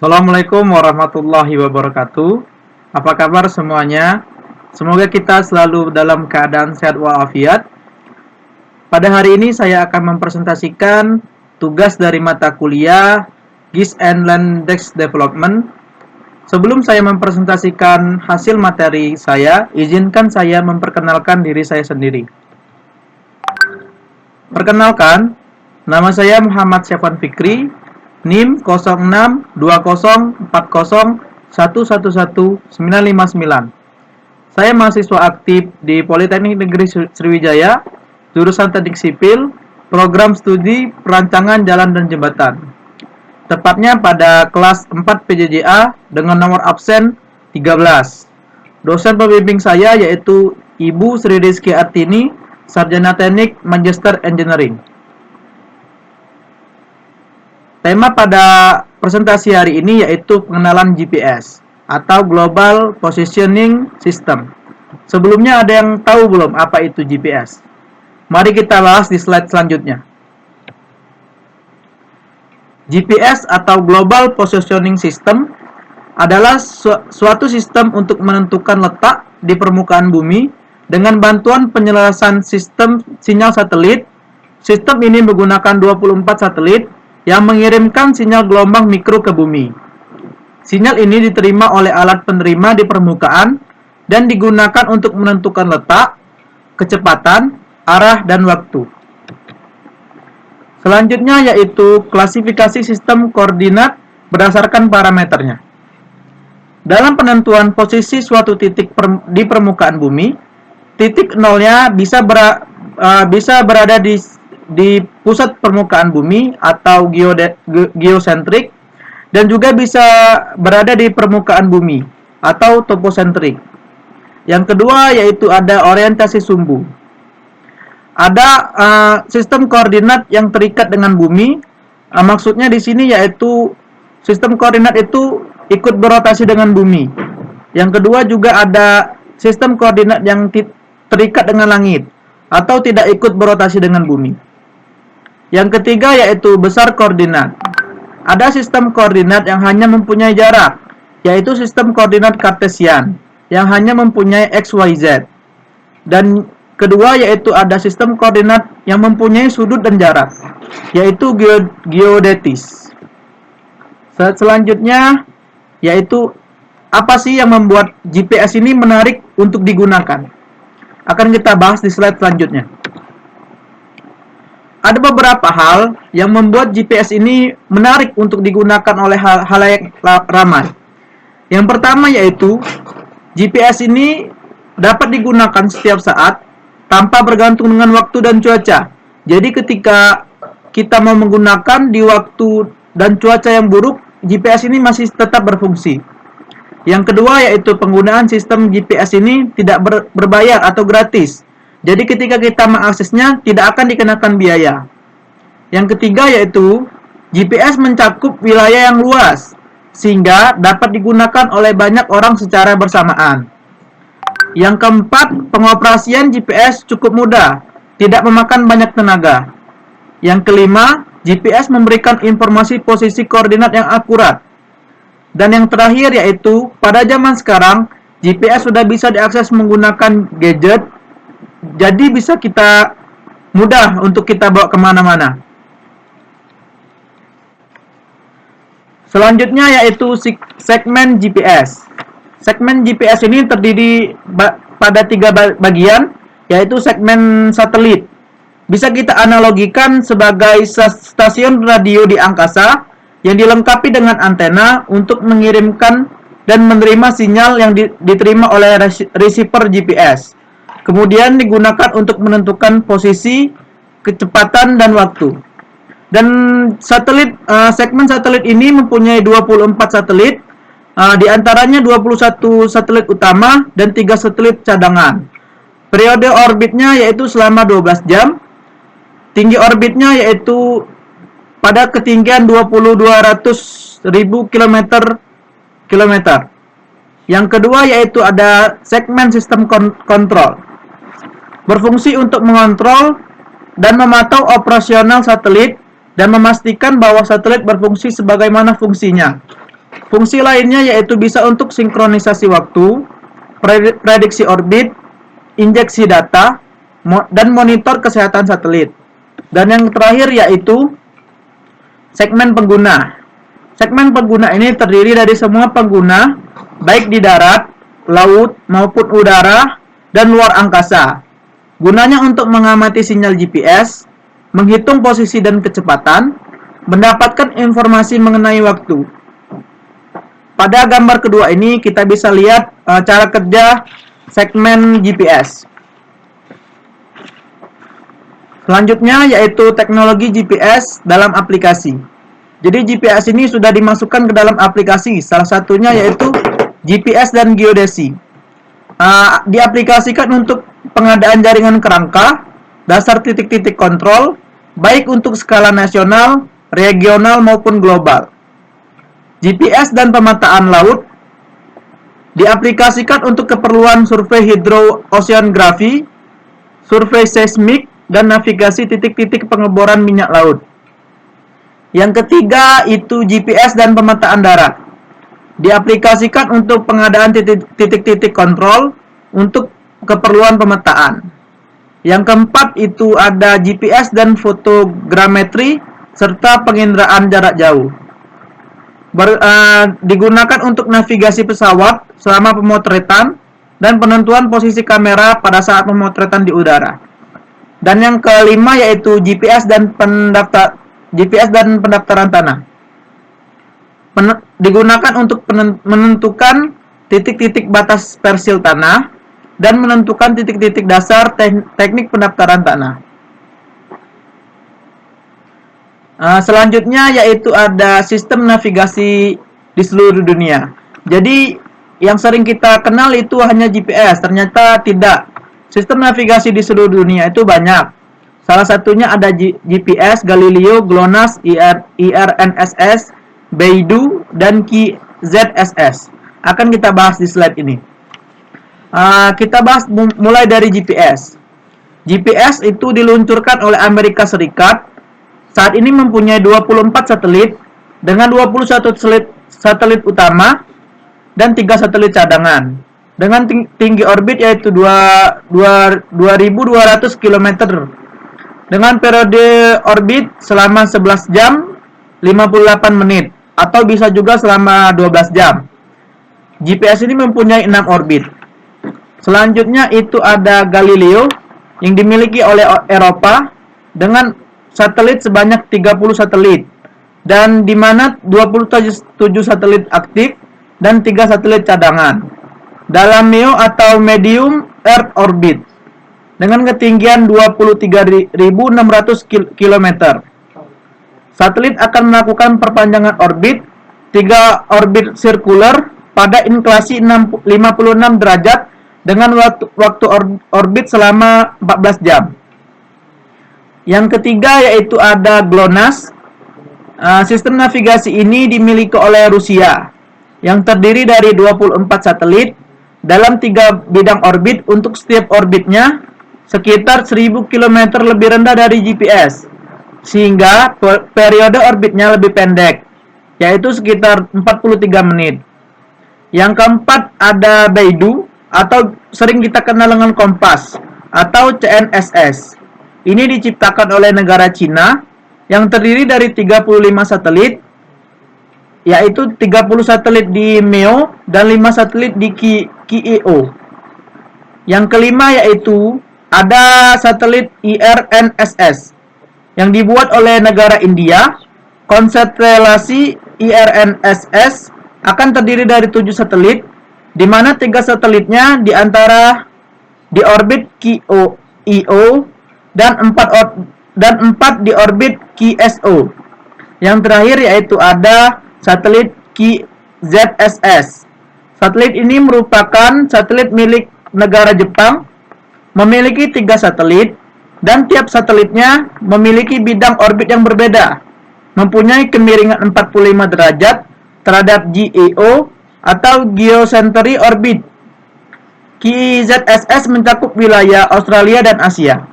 Assalamualaikum warahmatullahi wabarakatuh. Apa kabar semuanya? Semoga kita selalu dalam keadaan sehat walafiat. Pada hari ini saya akan mempresentasikan tugas dari mata kuliah GIS and Landex Development. Sebelum saya mempresentasikan hasil materi saya, izinkan saya memperkenalkan diri saya sendiri. Perkenalkan, nama saya Muhammad Syafwan Fikri, NIM 062040111959. Saya mahasiswa aktif di Politeknik Negeri Sriwijaya, jurusan Teknik Sipil, program studi Perancangan Jalan dan Jembatan. Tepatnya pada kelas 4 PJJA dengan nomor absen 13. Dosen pembimbing saya yaitu Ibu Sri Rizky Artini, Sarjana Teknik Magister Engineering. Tema pada presentasi hari ini yaitu pengenalan GPS atau Global Positioning System. Sebelumnya ada yang tahu belum apa itu GPS? Mari kita bahas di slide selanjutnya. GPS atau Global Positioning System adalah suatu sistem untuk menentukan letak di permukaan bumi dengan bantuan penyelarasan sistem sinyal satelit. Sistem ini menggunakan 24 satelit yang mengirimkan sinyal gelombang mikro ke bumi. Sinyal ini diterima oleh alat penerima di permukaan dan digunakan untuk menentukan letak, kecepatan, arah, dan waktu. Selanjutnya yaitu klasifikasi sistem koordinat berdasarkan parameternya. Dalam penentuan posisi suatu titik di permukaan bumi, titik nolnya bisa berada di pusat permukaan bumi atau geosentrik, dan juga bisa berada di permukaan bumi atau toposentrik. Yang kedua yaitu ada orientasi sumbu. Ada sistem koordinat yang terikat dengan bumi. Maksudnya di sini yaitu sistem koordinat itu ikut berotasi dengan bumi. Yang kedua juga ada sistem koordinat yang terikat dengan langit atau tidak ikut berotasi dengan bumi. Yang ketiga yaitu besar koordinat. Ada sistem koordinat yang hanya mempunyai jarak, yaitu sistem koordinat Kartesian yang hanya mempunyai x, y, z. Dan kedua yaitu ada sistem koordinat yang mempunyai sudut dan jarak, yaitu geodetis. Selanjutnya yaitu apa sih yang membuat GPS ini menarik untuk digunakan? Akan kita bahas di slide selanjutnya. Ada beberapa hal yang membuat GPS ini menarik untuk digunakan oleh halayak ramai. Yang pertama yaitu GPS ini dapat digunakan setiap saat tanpa bergantung dengan waktu dan cuaca. Jadi ketika kita mau menggunakan di waktu dan cuaca yang buruk, GPS ini masih tetap berfungsi. Yang kedua yaitu penggunaan sistem GPS ini tidak berbayar atau gratis. Jadi ketika kita mengaksesnya tidak akan dikenakan biaya. Yang ketiga yaitu GPS mencakup wilayah yang luas sehingga dapat digunakan oleh banyak orang secara bersamaan. Yang keempat, pengoperasian GPS cukup mudah, tidak memakan banyak tenaga. Yang kelima, GPS memberikan informasi posisi koordinat yang akurat. Dan yang terakhir yaitu pada zaman sekarang GPS sudah bisa diakses menggunakan gadget. Jadi bisa kita mudah untuk kita bawa kemana-mana. Selanjutnya yaitu segmen GPS. Segmen GPS ini terdiri pada 3 bagian, yaitu segmen satelit. Bisa kita analogikan sebagai stasiun radio di angkasa yang dilengkapi dengan antena untuk mengirimkan dan menerima sinyal yang diterima oleh receiver GPS. Kemudian digunakan untuk menentukan posisi, kecepatan, dan waktu. Dan segmen satelit ini mempunyai 24 satelit, di antaranya 21 satelit utama dan 3 satelit cadangan. Periode orbitnya yaitu selama 12 jam. Tinggi orbitnya yaitu pada ketinggian 22.000 km. Yang kedua yaitu ada segmen sistem kontrol. Berfungsi untuk mengontrol dan memantau operasional satelit dan memastikan bahwa satelit berfungsi sebagaimana fungsinya. Fungsi lainnya yaitu bisa untuk sinkronisasi waktu, prediksi orbit, injeksi data, dan monitor kesehatan satelit. Dan yang terakhir yaitu segmen pengguna. Segmen pengguna ini terdiri dari semua pengguna, baik di darat, laut, maupun udara, dan luar angkasa. Gunanya untuk mengamati sinyal GPS, menghitung posisi dan kecepatan, mendapatkan informasi mengenai waktu. Pada gambar kedua ini kita bisa lihat cara kerja segmen GPS. Selanjutnya yaitu teknologi GPS dalam aplikasi. Jadi GPS ini sudah dimasukkan ke dalam aplikasi, salah satunya yaitu GPS dan geodesi. Diaplikasikan untuk pengadaan jaringan kerangka, dasar titik-titik kontrol, baik untuk skala nasional, regional maupun global. GPS dan pemetaan laut diaplikasikan untuk keperluan survei hidrooceanografi, survei seismik, dan navigasi titik-titik pengeboran minyak laut. Yang ketiga itu GPS dan pemetaan darat. Diaplikasikan untuk pengadaan titik-titik kontrol untuk keperluan pemetaan. Yang keempat itu ada GPS dan fotogrametri serta penginderaan jarak jauh. Digunakan untuk navigasi pesawat selama pemotretan dan penentuan posisi kamera pada saat pemotretan di udara. Dan yang kelima yaitu GPS dan pendaftaran tanah. Digunakan untuk menentukan titik-titik batas persil tanah dan menentukan titik-titik dasar teknik pendaftaran tanah. Selanjutnya yaitu ada sistem navigasi di seluruh dunia. Jadi yang sering kita kenal itu hanya GPS, ternyata tidak. Sistem navigasi di seluruh dunia itu banyak. Salah satunya ada GPS, Galileo, GLONASS, IRNSS, Beidou, dan QZSS. Akan kita bahas di slide ini. Kita bahas mulai dari GPS. GPS itu diluncurkan oleh Amerika Serikat. Saat ini mempunyai 24 satelit dengan 21 satelit utama dan 3 satelit cadangan dengan tinggi orbit yaitu 2.200 km dengan periode orbit selama 11 jam 58 menit atau bisa juga selama 12 jam. GPS ini mempunyai 6 orbit. Selanjutnya itu ada Galileo yang dimiliki oleh Eropa dengan satelit sebanyak 30 satelit dan di mana 27 satelit aktif dan 3 satelit cadangan dalam MEO atau Medium Earth Orbit dengan ketinggian 23.600 km. Satelit akan melakukan perpanjangan orbit 3 orbit sirkular pada inklasi 56 derajat dengan waktu orbit selama 14 jam. Yang ketiga yaitu ada GLONASS. Sistem navigasi ini dimiliki oleh Rusia yang terdiri dari 24 satelit dalam 3 bidang orbit untuk setiap orbitnya sekitar 1000 km lebih rendah dari GPS sehingga periode orbitnya lebih pendek yaitu sekitar 43 menit. Yang keempat ada Beidou atau sering kita kenal dengan Kompas atau CNSS. Ini diciptakan oleh negara Cina yang terdiri dari 35 satelit, yaitu 30 satelit di MEO dan 5 satelit di QEO. Yang kelima yaitu ada satelit IRNSS yang dibuat oleh negara India. Konstelasi IRNSS akan terdiri dari 7 satelit, di mana 3 satelitnya di orbit QEO dan 4 di orbit QSO. Yang terakhir yaitu ada satelit QZSS. Satelit ini merupakan satelit milik negara Jepang, memiliki 3 satelit dan tiap satelitnya memiliki bidang orbit yang berbeda, mempunyai kemiringan 45 derajat terhadap GEO atau Geocentric Orbit. QZSS mencakup wilayah Australia dan Asia.